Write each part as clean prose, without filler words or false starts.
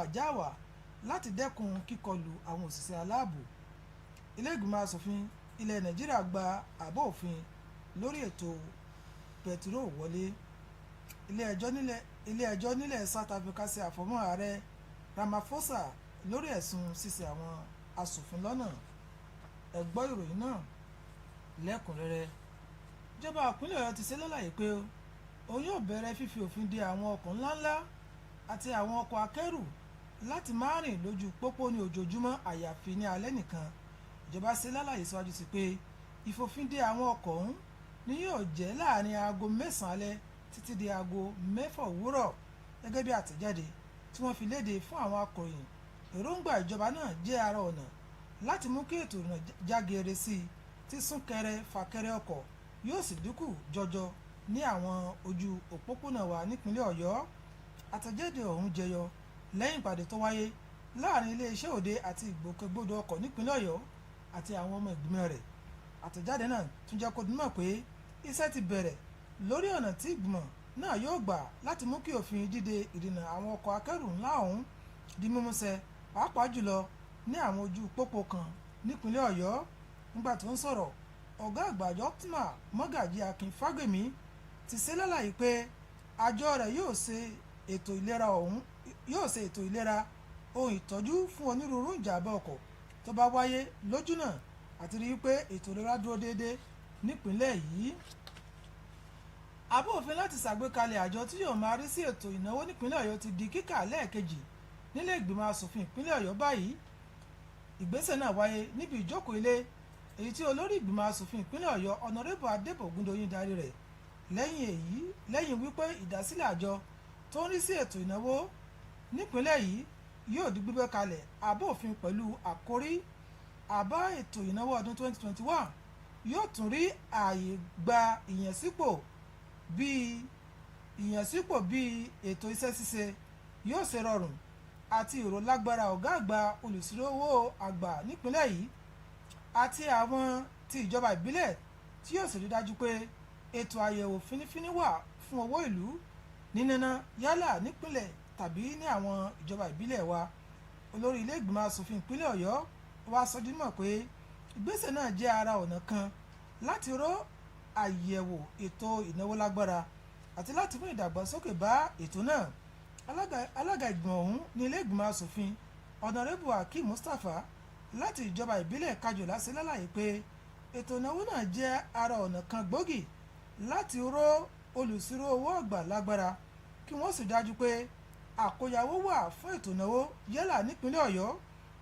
àjáwà láti dẹ́kun kíkọlù àwọn òṣìṣẹ́ aláàbò. Ilé ìgbìmọ̀ asòfin ilẹ̀ Nàìjíríà gba àbá òfin lórí ètò pẹtiró wọlé. Ilé ẹjọ́ nílẹ̀ South Africa ṣe àfọ̀mọ́ ààrẹ Ramaphosa lórí ẹ̀sùn ṣíṣe àwọn asòfin lọ́nà. Ẹ gbọ́ ìròyìn náà lẹ́kùnrẹ́rẹ́. Ìjọba ìpínlẹ̀ Ọ̀yọ́ ti ṣe lálàyé pé òun yóò bẹ̀rẹ̀ fífi òfin de àwọn ọkọ̀ ńláńlá àti àwọn ọkọ̀ akẹ́rù láti má rìn lójú pópó ní ojoojúmọ́ àyàfi ní alẹ́ nìkan. Ìjọba ṣe lálàyé síwájú sí pé ìfòfinde àwọn ọkọ̀ ọ̀hún ni yóò jẹ́ láàrin aago 9 alẹ́ títí di aago 6 òwúrọ̀ gẹ́gẹ́ bí àtẹ̀jáde tí wọ́n fi léde fún àwọn akọ̀ròyìn. Èròǹgbà ìjọba náà jẹ́ ara ọ̀nà láti mú kí ètò ìrìnnà jágeere sí i tí súnkẹrẹ fàkẹrẹ ọkọ̀ yóò sì dínkù jọjọ ní àwọn ojú òpópónà wa nípínlẹ̀ Ọ̀yọ́. Àtẹ̀jáde ọ̀hún jẹyọ lẹ́yìn ìpàdé tó wáyé láàrin iléeṣẹ́ òde àti ìgbòkègbodò ọkọ̀ nípínlẹ̀ Ọ̀yọ́ àti àwọn ọmọ ìgbìmọ̀ rẹ̀. Àtẹ̀jáde náà tún jẹ́ kó dúnmọ̀ pé iṣẹ́ ti bẹ̀rẹ̀ lórí ọ̀nà tí ìgbìmọ̀ náà yóò gbà láti mú kí òfin díde ìrìnnà àwọn ọkọ̀ akẹ́rù ńlá ọ̀hún di mímúṣẹ pàápàá jùlọ ní àwọn ojú pópó kan nípínlẹ̀ Ọ̀yọ́. Nígbà tó ń sọ̀rọ̀, ọ̀gá àgbà àjọ TMA Mọ́gàjí Akin Fágbèmí ti ṣe lálàyé pé àjọ rẹ̀ yóò ṣe ètò ìlera ohun ìtọ́jú fún onírúurú ìjàmbá ọkọ̀ tó bá wáyé lójúnà àti rí i pé ètò ìlera dúró déédéé nípínlẹ̀ yìí. Àbá òfin láti ṣàgbékalẹ̀ àjọ tí yóò máa rí sí ètò ìnáwó nípínlẹ̀ Ọ̀yọ́ ti di kíkà lẹ́ẹ̀kejì nílé ìgbìmọ̀ asòfin ìpínlẹ̀ Ọ̀yọ́ báyìí. Ìgbésẹ̀ náà wáyé níbi ìjókòó ilé èyí tí olórí ìgbìmọ̀ asòfin ìpínlẹ̀ Ọ̀yọ́ Honorable Adébò Ògúndoyin darí rẹ̀. Lẹ́yìn wípé ìdásílẹ̀ àjọ tó ń rí sí ètò ìnáwó nípínlẹ̀ yìí yóò di gbígbé kalẹ̀ àbá òfin pẹ̀lú àkórí àbá ètò ìnáwó ọdún 2021 yóò tún rí ààyè gba ìyànsípò bíi ètò iṣẹ́ ṣíṣe yóò ṣe rọrùn àti ìró lágbára ọ̀gá àgbà olùṣírò-owó àgbà nípínlẹ̀ yìí àti àwọn ti ìjọba ìbílẹ̀ tí yóò sì rí dájú pé ètò àyẹ̀wò fínífíní wà fún owó ìlú nínáná yálà nípínlẹ̀ tàbí ní àwọn ìjọba ìbílẹ̀ wa. Olórí ilé ìgbìmọ̀ asòfin ìpínlẹ̀ Ọ̀yọ́ wá sọ di mímọ̀ pé ìgbésẹ̀ náà jẹ́ ara ọ̀nà kan láti ró àyẹ̀wò ètò ìnáwó lágbára àti láti mú ìdàgbàsókè bá ètò náà. Alága ìgbìmọ̀ ọ̀hún ní ilé ìgbìmọ̀ asòfin Honorable Akeem Mustapha láti ìjọba ìbílẹ̀ Kájọlá ṣe lálàyé pé ètò ìnáwó náà jẹ́ ara ọ̀nà kan gbòógì láti ró olùṣírò owó àgbà lágbára kí wọ́n sì dájú pé àkóyawó wà fún ètò ìnáwó yálà nípínlẹ̀ Ọ̀yọ́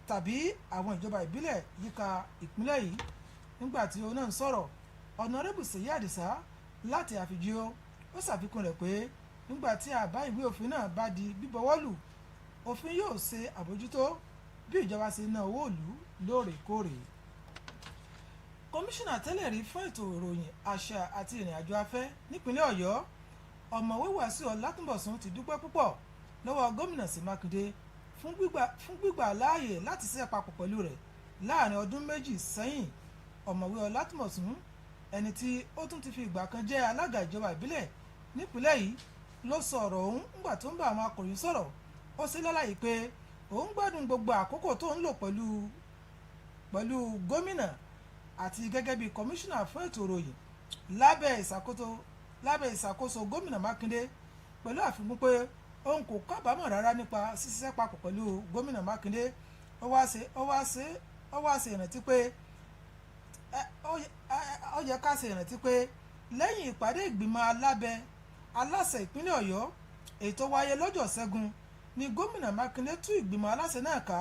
tàbí àwọn ìjọba ìbílẹ̀ yíká ìpínlẹ̀ yìí. Nígbà tí òun náà ń sọ̀rọ̀, Honorable Ṣèyí Àdìsá láti Àfìjíò ó ṣàfikún rẹ̀ pé nígbà tí àbá ìwé òfin náà bá di bíbọwọ́lù, òfin yóò ṣe àbójútó bí ìjọba ṣe ná owó ìlú lóòrèkóòrè. Kọmíṣánná tẹ́lẹ̀ rí fún ètò ìròyìn, àṣà àti ìrìn àjò afẹ́ nípínlẹ̀ Ọ̀yọ́ Ọ̀mọ̀wé Wàsíù Ọlátúnbọ̀sún ti dúpẹ́ púpọ̀ lọ́wọ́ gómìnà sí Mákindé fún gbígbà láàyè láti ṣiṣẹ́ papọ̀ pẹ̀lú rẹ̀ láàrin ọdún méjì sẹ́yìn. Ọ̀mọ̀wé Ọlátúnbọ̀sún, ẹni tí ó tún ti fi ìgbà kan jẹ́ alága ìjọba ìbílẹ̀ nípínlẹ̀ yìí, ló sọ ọ̀rọ̀ ọ̀hún nígbà tó ń bá àwọn akọ̀ròyìn sọ̀rọ̀. Ó ṣe lálàyé pé òun gbádùn gbogbo àkókò tó ń lò pẹ̀lú gómìnà àti gẹ́gẹ́ bí kọmíṣánná fún ètò ìròyìn lábẹ́ ìṣàkóso gómìnà Mákindé, pẹ̀lú àfikún pé òun kò kábàámọ̀ rárá nípa ṣíṣiṣẹ́ papọ̀ pẹ̀lú gómìnà Mákindé. Ó wá ṣe ìrántí pé ó yẹ ká ṣe ìrántí pé lẹ́yìn ìpàdé ìgbìmọ̀ aláṣẹ ìpínlẹ̀ Ọ̀yọ́ èyí tó wáyé lọ́jọ́ Ṣẹ́gun ni gómìnà Mákindé tú ìgbìmọ̀ aláṣẹ náà ká,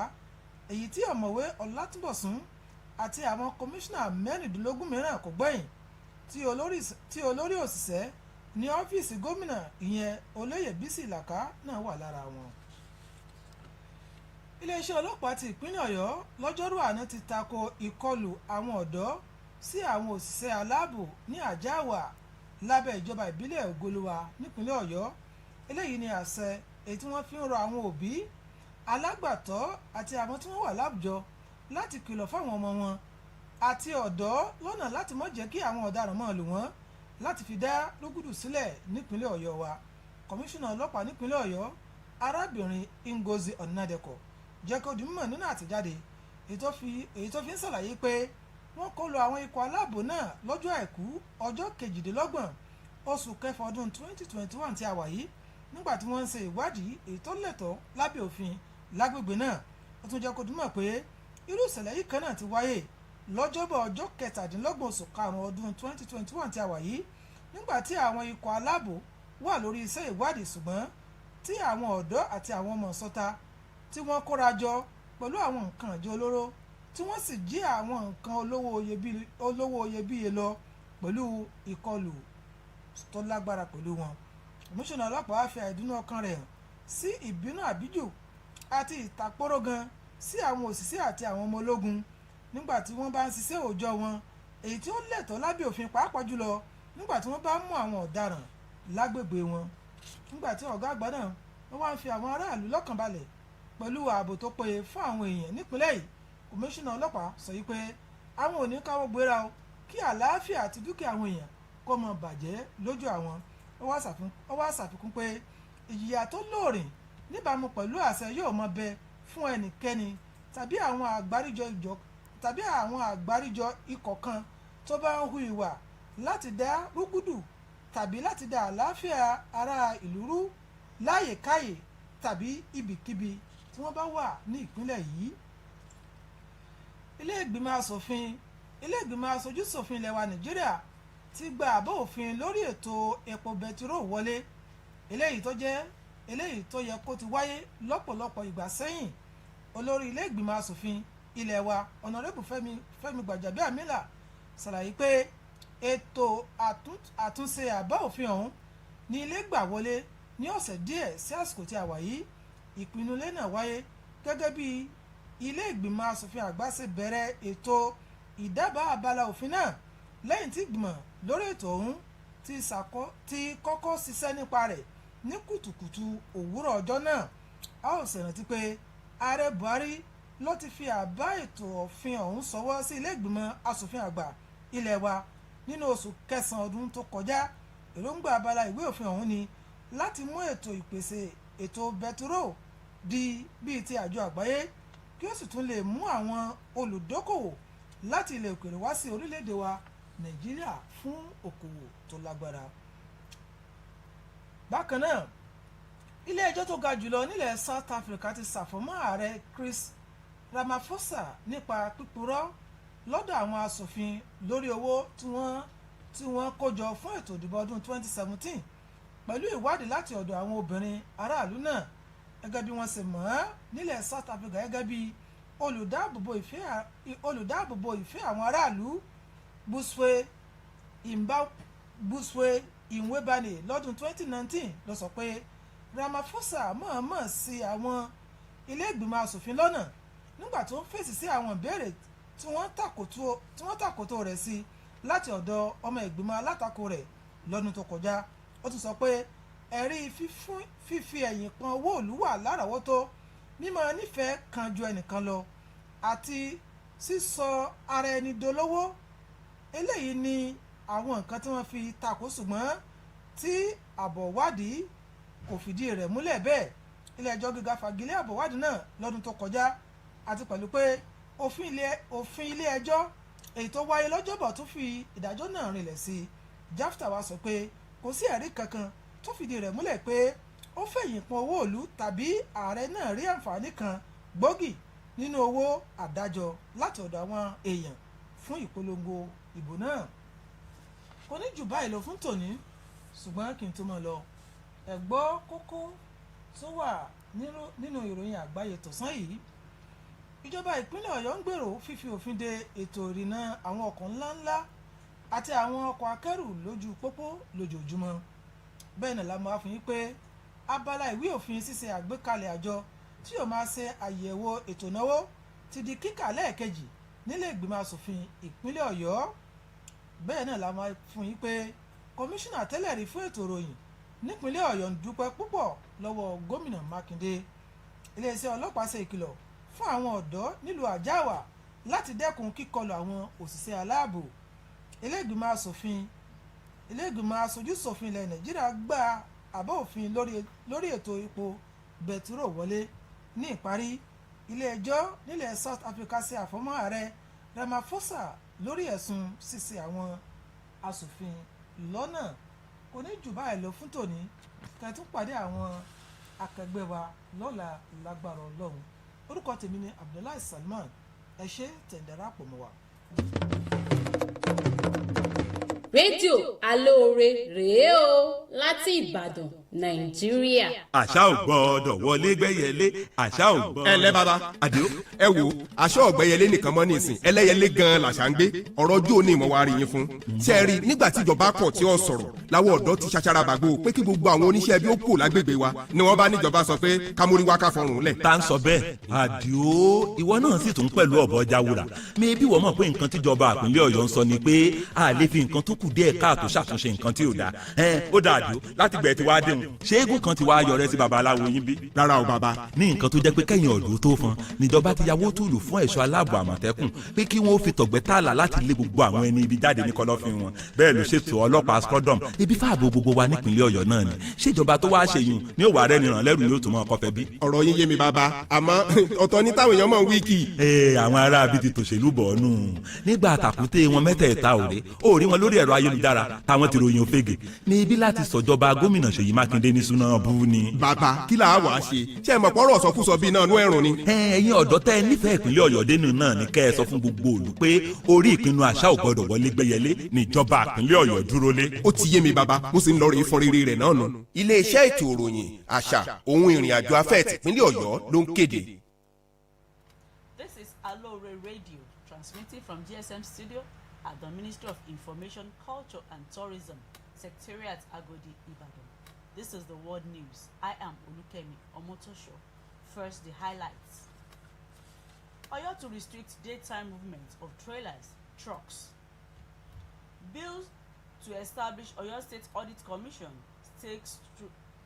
èyí tí Ọ̀mọ̀wé Ọlátúnbọ̀sún àti àwọn kọmíṣánná 16 mìíràn kò gbẹ̀yìn tí olórí òṣìṣẹ́ ní ọ́fíìsì gómìnà ìyẹn Olóyè Bísí Ìlàkà náà wà lára wọn. Iléeṣẹ́ ọlọ́pàá ti ìpínlẹ̀ Ọ̀yọ́ lọ́jọ́rú àná ti tako ìkọlù àwọn ọ̀dọ́ sí àwọn òṣìṣẹ́ aláàbò ní Àjáàwá lábẹ́ ìjọba ìbílẹ̀ Ògoluwa nípínlẹ̀ Ọ̀yọ́. Eléyìí ni àṣẹ èyí tí wọ́n fi ń rọ àwọn òbí, alágbàtọ́ àti àwọn tí wọ́n wà láwùjọ láti kìlọ̀ fáwọn ọmọ wọn àti ọ̀dọ́ lọ́nà láti má jẹ́ kí àwọn ọ̀daràn máa lò wọ́n láti fi dá rúgùdù sílẹ̀ nípínlẹ̀ Ọ̀yọ́ wa. Kọmíṣánná ọlọ́pàá nípínlẹ̀ Ọ̀yọ́ arábìnrin Ngozi Ọ̀nàdẹ̀kọ̀ jẹ́ kó di mímọ̀ nínú àtẹ̀jáde èyí tó fi ń ṣàlàyé pé wọ́n kó lu àwọn ikọ̀ aláàbò náà lọ́jọ́ àìkú ọjọ́ 28 oṣù kẹfà ọdún 2021 tí a wà yìí nígbà tí wọ́n ń ṣe ìwádìí èyí tó lẹ́tọ̀ọ́ lábẹ́ òfin lágbègbè náà. Ó tún jẹ́ kó di mímọ̀ pé irú ìṣẹ̀lẹ̀ yìí kan náà ti wáyé lọ́jọ́bọ̀ ọjọ́ 17 oṣù karùn-ún ọdún 2021 tí a wà yìí nígbà tí àwọn ikọ̀ aláàbò wà lórí iṣẹ́ ìwádìí ṣùgbọ́n tí àwọn ọ̀dọ́ àti àwọn ọmọ sọ́ta tí wọ́n kóra jọ pẹ̀lú àwọn nǹkan ìjọ olóró tí wọ́n sì jí àwọn nǹkan olówó iyebíye lọ pẹ̀lú ìkọlù tó lágbára pẹ̀lú wọn. Kọmíṣánná ọlọ́pàá fi àìdùnnú ọkàn rẹ̀ hàn sí ìbínú àbíjù àti ìtàkpóró gan sí àwọn òṣìṣẹ́ àti àwọn ọmọ ológun nígbà tí wọ́n bá ń ṣiṣẹ́ òòjọ́ wọn èyí tí ó lẹ́tọ̀ọ́ lábẹ́ òfin pàápàá jùlọ nígbà tí wọ́n bá mú àwọn ọ̀daràn lágbègbè wọn. Nígbà tí ọ̀gá àgbà náà wọ́n wá ń fi àwọn aráàlú lọ́kàn balẹ̀ pẹ̀lú ààbò tó péye fún àwọn èèyàn nípínlẹ̀ yìí. Kọmíṣánná ọlọ́pàá sọ yìí pé àwọn ò ní káwọ́ gbéra o kí àlàáfíà àti dúkìá àwọn èèyàn kó má bàjẹ́ lójú àwọn. Ó wá ṣàfikún pé ìjìyà tó lóòrìn níbàámu pẹ̀lú àṣẹ yóò máa bẹ fún ẹnikẹ́ni tàbí àwọn àgbáríjọ ikọ̀ kan tó bá ń hu ìwà láti dá rúgúdù tàbí láti dá àlàáfíà ará ìlú rú láyèkáyè tàbí ibikíbi tí wọ́n bá wà ní ìpínlẹ̀ yìí. Ilé ìgbìmọ̀ aṣojú-ṣòfin ilẹ̀ wa Nàìjíríà ti gba àbọ̀ òfin lórí ètò epo bẹtiró wọlé eléyìí tó yẹ kó ti wáyé lọ́pọ̀lọpọ̀ ìgbà sẹ́yìn. Olórí ilé ìgbìmọ̀ aṣòfin ilẹ̀ wa Honorable Fẹ́mi Gbàjàbíàmílà ṣàlàyé pé ètò àtúnṣe àbá òfin ọ̀hún ní ilé gbà wọlé ní ọ̀sẹ̀ díẹ̀ sí àsìkò tí a wà yìí. Ìpinnu ilé náà wáyé gẹ́gẹ́ bí ilé ìgbìmọ̀ aṣòfin àgbà ṣe bẹ̀rẹ̀ ètò ìdábàá abala òfin náà lẹ́yìn tí ìgbìmọ̀ lórí ètò ọ̀hún ti kọ́kọ́ ṣiṣẹ́ nípa rẹ̀ ní kùtùkùtù òwúrọ̀ ọjọ́ náà. A ó ṣèrántí pé ààrẹ Buhari ló ti fi àbá ètò òfin ọ̀hún ṣọwọ́ sí ilé ìgbìmọ̀ aṣòfin àgbà ilé wa nínú oṣù kẹsàn-án ọdún tó kọjá. Èròǹgbà abala ìwé òfin ọ̀hún ni láti mú ètò ìpèsè ètò bẹtiró di bíi ti àjọ àgbáyé kí ó sì tún lè mú àwọn olùdókòwò láti ilẹ̀ òkèèrè wá sí orílẹ̀-èdè wa Nàìjíríà fún òkòwò tó lágbára. Bákan náà, ilé ẹjọ́ tó ga jùlọ nílẹ̀ South Africa ti ṣàfọ̀mọ́ ààrẹ Chris Ramaphosa nípa pípurọ́ lọ́dọ̀ àwọn aṣòfin lórí owó tí wọ́n kó jọ fún ètò ìdìbò ọdún 2017 pẹ̀lú ìwádìí láti ọ̀dọ̀ àwọn obìnrin aráàlú náà gẹ́gẹ́ bí wọ́n ṣe mọ̀ ọ́n nílẹ̀ South Africa gẹ́gẹ́ bí olùdáàbòbò ìfẹ́ àwọn aráàlú Buswe Inwebane lọ́dún 2019 ló sọ pé Ramaphosa mọ̀ọ́mọ̀ sí àwọn ilé ìgbìmọ̀ aṣòfin lọ́nà nígbà tó ń fèsì sí àwọn ìbéèrè tí wọ́n tàkòtò rẹ̀ sí láti ọ̀dọ̀ ọmọ ìgbìmọ̀ alátakò rẹ̀ lọ́dún tó kọjá. Ó tún sọ pé ẹ̀rí fífi ẹ̀yìn pọn owó ìlú wà lárọ̀ọ́wọ́tó mímọ nífẹ̀ẹ́ kan ju ẹnìkan lọ àti sísọ ara ẹni dolówó. Eléyìí ni àwọn nǹkan tí wọ́n fi takò ṣùgbọ́n tí àbọ̀wádìí kò fìdí rẹ̀ múlẹ̀ bẹ́ẹ̀. Ilé ẹjọ́ gíga fagilé àbọ̀wádìí náà lọ́dún tó kọjá àti pẹ̀lú pé òfin ilé ẹjọ́ èyí tó wáyé lọ́jọ́bọ̀ tó fi ìdájọ́ náà rinlẹ̀ sí i. Jafta wá sọ pé kò sí ẹ̀rí kankan tó fìdí rẹ̀ múlẹ̀ pé ó fẹ̀yìn pọn owó ìlú tàbí ààrẹ náà rí àǹfààní kan gbòógì nínú owó àdájọ láti ọ̀dọ̀ àwọn èèyàn fún ìpolongo ìbò náà. Kò ní jù báyìí lọ fún tòní ṣùgbọ́n kí n tó mọ̀ lọ ẹ gbọ́ kókó tó wà nínú ìròyìn àgbáyé tọ̀sán yìí. Ìjọba ìpínlẹ̀ Ọ̀yọ́ ń gbèrò fífi òfin de ètò ìrìnnà àwọn ọkọ̀ ńláńlá àti àwọn ọkọ̀ akẹ́rù lójú pópó lójoojúmọ́. Bẹ́ẹ̀ náà la máa fi yín pé abala ìwé òfin ṣíṣe àgbékalẹ̀ àjọ tí yóò máa ṣe àyẹ̀wò ètò ìnáwó ti di kíkà lẹ́ẹ̀kejì nílé ìgbìmọ̀ asòfin ìpínlẹ̀ Ọ̀yọ́. Bẹ́ẹ̀ náà la máa fún yín pé kọmíṣánná tẹ́lẹ̀ rí fún ètò ìròyìn nípínlẹ̀ Ọ̀yọ́ ń dúpẹ́ púpọ̀ lọ́wọ́ gómìnà Mákindé. Iléeṣẹ́ ọlọ́pàá ṣe ìkìlọ̀ fún àwọn ọ̀dọ́ nílùú Àjáàwá láti dẹ́kun kíkọlù àwọn òṣìṣẹ́ aláàbò. Ilé ìgbìmọ̀ aṣojú-ṣòfin ilẹ̀ Nàìjíríà gba àbá òfin lórí ètò epo bẹtiró wọlé. Ní ìparí, ilé-ẹjọ́ nílẹ̀ South Africa ṣe àfọ̀mọ́ ààrẹ Ramaphosa lórí ẹ̀sùn ṣíṣe àwọn aṣòfin lọ́nà. Kò ní jù báyìí lọ fún tòní. Kẹ́tún pàdé àwọn akẹgbẹ́ wa lọ́la lágbára Ọlọ́run. Orúkọ tèmi ni Abdullahi Salman. Ẹ ṣé tẹ́ darapọ̀ mọ́ wa. rédíò Alóore rèé o láti Ìbàdàn, Nàìjíríà. àṣà ò gbọ́dọ̀ wọlé gbẹ́yẹlé, àṣà ò gbọ́dọ̀. ẹ lẹ́ bàbá àdìo ẹ wo aṣọ ọ̀gbẹ́yẹlé nìkan mọ́ nísìn ẹlẹ́yẹlé gan-an làṣà ń gbé ọ̀rọ̀ ojú òní ìmọ̀ wa rí yín fún. ṣé ẹ rí i nígbà tí ìjọba kọ̀ tí ó sọ̀rọ̀ láwọn ọ̀dọ́ ti ṣaṣara bàgbó pé kí gbogbo àwọn oníṣẹ́ bí ó kù lágbègbè wa ni wọ́n bá níjọba sọ pé kámúrí wá ká fọrùn lẹ̀. tá ń sọ bẹ́ẹ̀ àdìo ìwọ náà sì tún pẹ̀lú ọ̀bọ jáwúra mi bí wọ́n mọ̀ pé nǹkan tíjọba ìpínlẹ̀ Ọ̀yọ́ ń sọ ni pé a lè fi nǹkan tó kù díẹ̀ káàtó ṣàtúnṣe nǹkan tí ò dáa. ó dáa àdìo láti gbẹ̀ tí wàá dẹ̀hùn ṣé eégún kan ti wá yọrẹ sí babaláwo yín bí. rárá o bàbá. ní nǹkan tó jẹ́ pé kẹ́yìn ọ̀dọ́ tó fọn níjọba ti yàwó tùlù fún ẹ̀ṣọ́ aláàbò àmọ̀tẹ́kùn pé kí wọ́n fi tọ̀gbẹ́ tààlà láti lé gbogbo àwọn ẹni ibi jáde ní kọ̀lọ̀fín wọn. bẹ́ẹ̀ ló ṣètò ọlọ́pàá scrodom ibi fáàbò gbogbo wa nípìnlẹ̀ Ọ̀yọ́ náà ni ṣèjọba tó wá ṣe yùn ní òwà rẹ̀ nìràn lẹ́rù yóò tún mọ́ ọkọ̀ fẹ́ bí. ọ̀rọ̀ yín yé mi bàbá àmọ́ ọ̀tọ̀ ní táwọn èèyàn mọ̀ ń wíkì. àwọn ará bíi ti tòṣèlú bọ̀ ọ́nù nígbà àtàkùté wọn mẹ́tẹ̀ẹ̀ta òrí wọn lórí ẹ̀rọ ayélujára táwọn ti ròyìn òfegè ní ibi láti sọ̀jọba gómìnà Ṣèyí Mákindé ní súná bú ni. bàbá kí là á wàá ṣe ṣé ẹ mọ̀ pọ́rọ̀ sọkúsọ bíi náà nú ẹ̀rùn ni. ẹ̀yin ọ̀dọ́ tẹ́ ẹ nífẹ̀ẹ́ ìpínlẹ̀ Ọ̀yọ́ dénú náà ní kẹ́ ẹ sọ fún gbogbo òlù pé orí ìpinnu àṣà ò gbọdọ̀ wọlé gbẹ́yẹlé níjọba ìpínlẹ̀ Ọ̀yọ́ dúró lé. ó ti yé mi bàbá mo sì ń lọ rèé fọn rere rẹ̀ náà nù. iléeṣẹ́ ètò ìròyìn àṣà ohun ìrìn àjò afẹ́ tìpínlẹ̀ Ọ̀yọ́ ló ń kéde. This is Aloore Radio, transmitting from GSM studio at the Ministry of Information, Culture and Tourism, Secretariat Agodi, Ibadan. This is the world news. I am Olukemi Omotosho. First, the highlights. Oyo to restrict daytime movement of trailers, trucks. Bills to establish Oyo State Audit Commission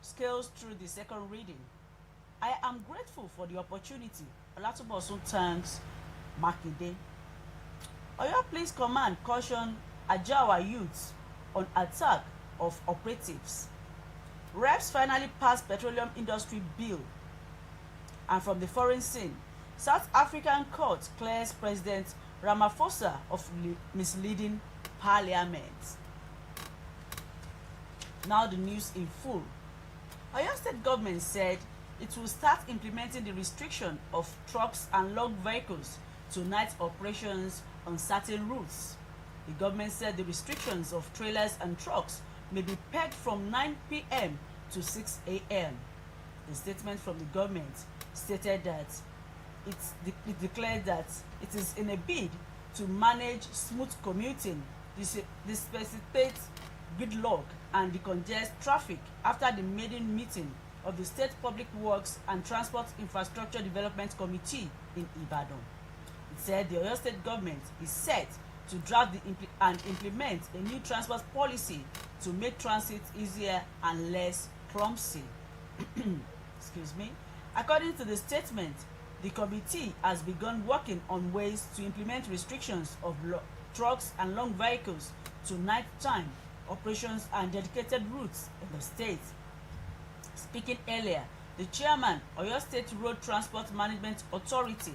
scales through the second reading. I am grateful for the opportunity. Olatubosun thanks Makinde. Oyo Police Command caution Ajawa youths on attack of operatives. Reps finally passed petroleum industry bill. And from the foreign scene, South African court clears President Ramaphosa of misleading parliament. Now the news in full. Oyo State government said it will start implementing the restriction of trucks and long vehicles to night operations on certain routes. The government said the restrictions of trailers and trucks may be pegged from 9 p.m. to 6 a.m. The statement from the government stated that it declared that it is in a bid to manage smooth commuting, dissipate gridlock and decongest traffic after the maiden meeting of the State Public Works and Transport Infrastructure Development Committee in Ibadan. It said the Oyo State government is set to draft and implement a new transport policy to make transit easier and less clumsy. Excuse me. According to the statement, the committee has begun working on ways to implement restrictions of trucks and long vehicles to nighttime operations and dedicated routes in the state. Speaking earlier, the chairman, Oyo State Road Transport Management Authority,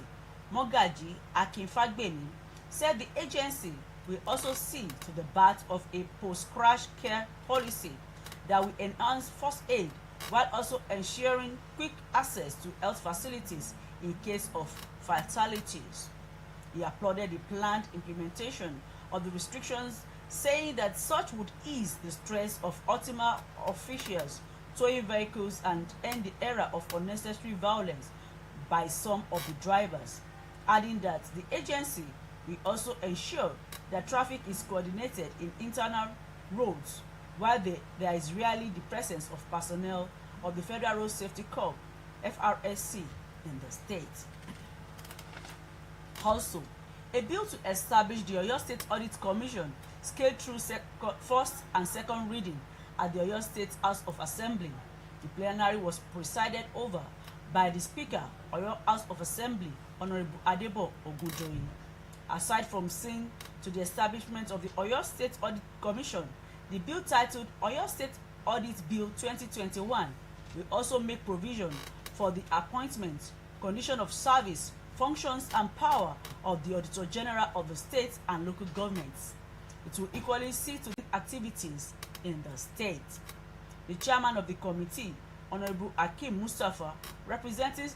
Mogaji Akinfagbemi, said the agency will also see to the birth of a post-crash care policy that will enhance first aid while also ensuring quick access to health facilities in case of fatalities. He applauded the planned implementation of the restrictions, saying that such would ease the stress of Ultima officials towing vehicles and end the era of unnecessary violence by some of the drivers, adding that the agency will also ensure that traffic is coordinated in internal roads while there is rarely the presence of personnel of the Federal Road Safety Corps (FRSC) in the state. Also, a bill to establish the Oyo State Audit Commission scaled through first and second reading at the Oyo State House of Assembly. The plenary was presided over by the Speaker, Oyo House of Assembly, Honorable Adebo Ogunjoyin. Aside from seeing to the establishment of the Oyo State Audit Commission, the bill titled Oyo State Audit Bill 2021 will also make provision for the appointment, condition of service, functions and power of the Auditor General of the state and local governments. It will equally see to the activities in the state. The chairman of the committee, Honorable Hakeem Mustafa, representing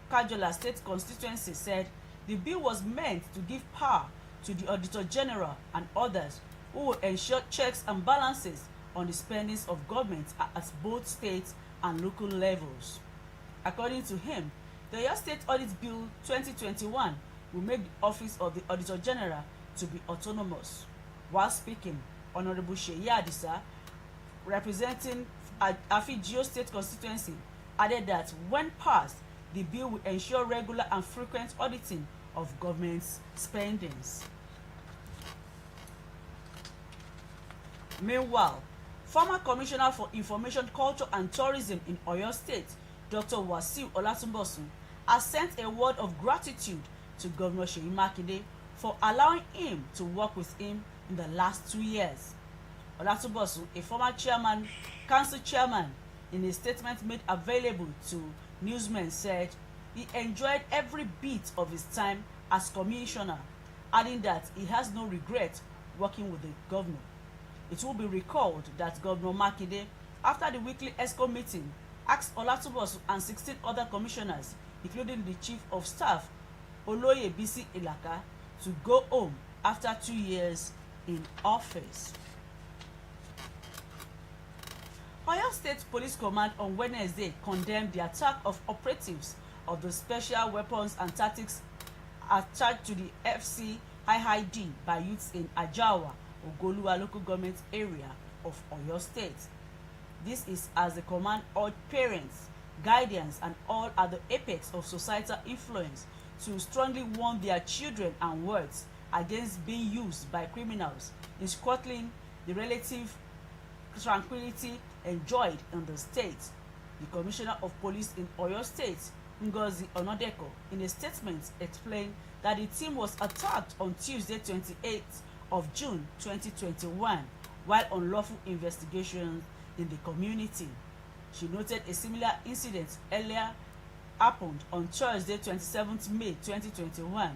Kajola State constituency, said the bill was meant to give power to the Auditor General and others who will ensure checks and balances on the spendings of government at both state and local levels. According to him, the Oyo State Audit Bill 2021 will make the office of the Auditor General to be autonomous. While speaking, Honorable Seyi Adisa, representing Afigio State constituency, added that when passed, the bill will ensure regular and frequent auditing of government's spendings. Meanwhile, former Commissioner for Information, Culture and Tourism in Oyo State, Dr. Wasiu Olatunbosun, has sent a word of gratitude to Governor Seyi Makinde for allowing him to work with him in the last 2 years. Olatunbosun, a former council chairman, in a statement made available to newsmen, said he enjoyed every bit of his time as commissioner, adding that he has no regret working with the governor. It will be recalled that Governor Makinde, after the weekly ESCO meeting, asked Olatunbosun and 16 other commissioners, including the Chief of Staff, Oloye Bisi Ilaka, to go home after 2 years in office. Oyo State Police Command on Wednesday condemned the attack of operatives of the Special Weapons and Tactics attached to the FCIID by youths in Ajawa, Ogoluwa local government area of Oyo State. This is as the command urged parents, guardians and all at the apex of societal influence to strongly warn their children and wards against being used by criminals in squattling the relative tranquility enjoyed in the state. The Commissioner of Police in Oyo State, Ngozi Onodeko, in a statement explained that the team was attacked on Tuesday 28th of June 2021 while on lawful investigations in the community. She noted a similar incident earlier happened on Thursday 27th May 2021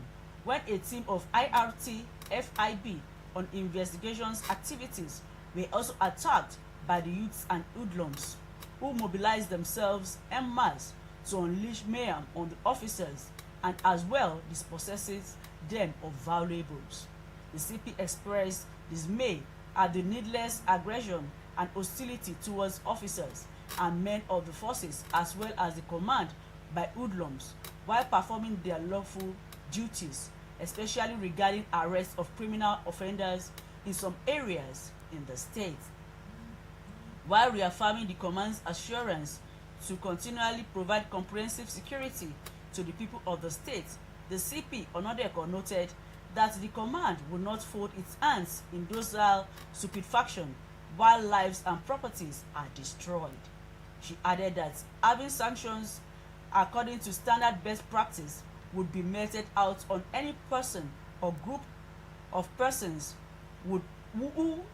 when a team of IRT FIB on investigations activities were also attacked by the youths and hoodlums who mobilized themselves en masse to unleash mayhem on the officers and as well dispossesses them of valuables. The CP expressed dismay at the needless aggression and hostility towards officers and men of the forces as well as the command by hoodlums while performing their lawful duties, especially regarding arrest of criminal offenders in some areas in the state. While reaffirming the command's assurance to continually provide comprehensive security to the people of the state, the CP Onodeko noted that the command will not fold its hands in docile stupefaction while lives and properties are destroyed. She added that having sanctions according to standard best practice would be meted out on any person or group of persons who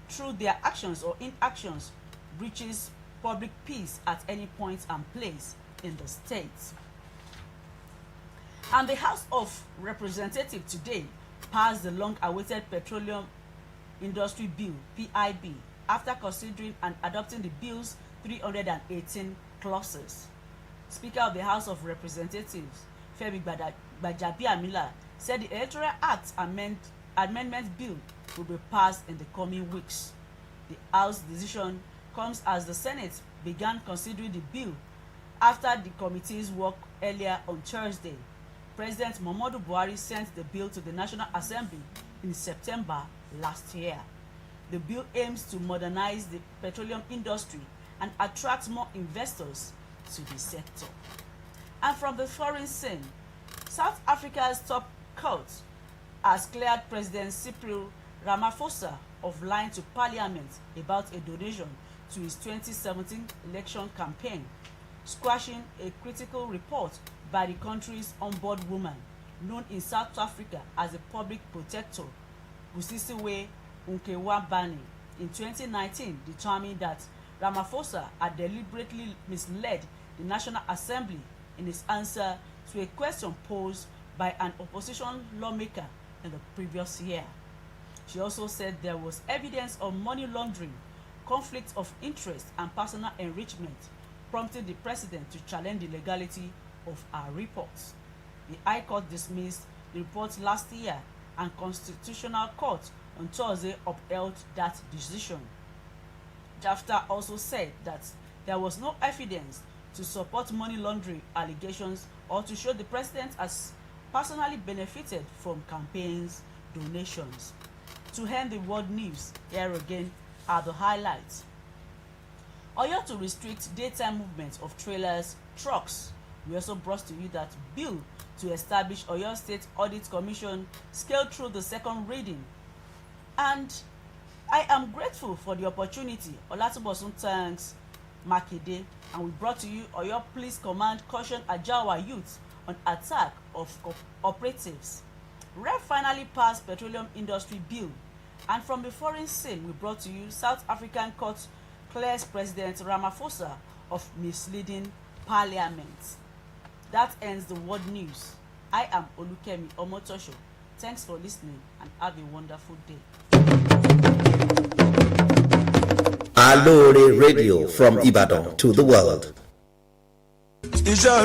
through their actions or inactions breaches public peace at any point and place in the state. And the House of Representatives today passed the long-awaited Petroleum Industry Bill, PIB, after considering and adopting the bill's 318 clauses. Speaker of the House of Representatives, Femi Gbajabiamila, said the Electoral Act Amendment Bill will be passed in the coming weeks. The House decision comes as the Senate began considering the bill after the committee's work earlier on Thursday. President Muhammadu Buhari sent the bill to the National Assembly in September last year. The bill aims to modernize the petroleum industry and attract more investors to the sector. And from the foreign scene, South Africa's top court has cleared President Cyril Ramaphosa of lying to Parliament about a donation to his 2017 election campaign, squashing a critical report by the country's ombudswoman, known in South Africa as the Public Protector, Busisiwe Nkewa-Bani, in 2019 determined that Ramaphosa had deliberately misled the National Assembly in his answer to a question posed by an opposition lawmaker in the previous year. She also said there was evidence of money laundering, conflict of interest, and personal enrichment, prompting the president to challenge the legality of her reports. The High Court dismissed the report last year, and Constitutional Court on Thursday upheld that decision. JAFTA also said that there was no evidence to support money laundering allegations or to show the president has personally benefited from campaigns donations. To end the world news, here again are the highlights. Oyo to restrict daytime movement of trailers, trucks. We also brought to you that bill to establish Oyo State Audit Commission scaled through the second reading. And I am grateful for the opportunity. Olatubosun thanks Makinde, and we brought to you Oyo Police Command caution Ajawa youth on attack of operatives. Rep finally passed petroleum industry bill. And from the foreign scene, we brought to you South African court clears President Ramaphosa of misleading parliament. That ends the world news. I am Olukemi Omotosho. Thanks for listening and have a wonderful day. Aloore Radio, from Ibadan to the world.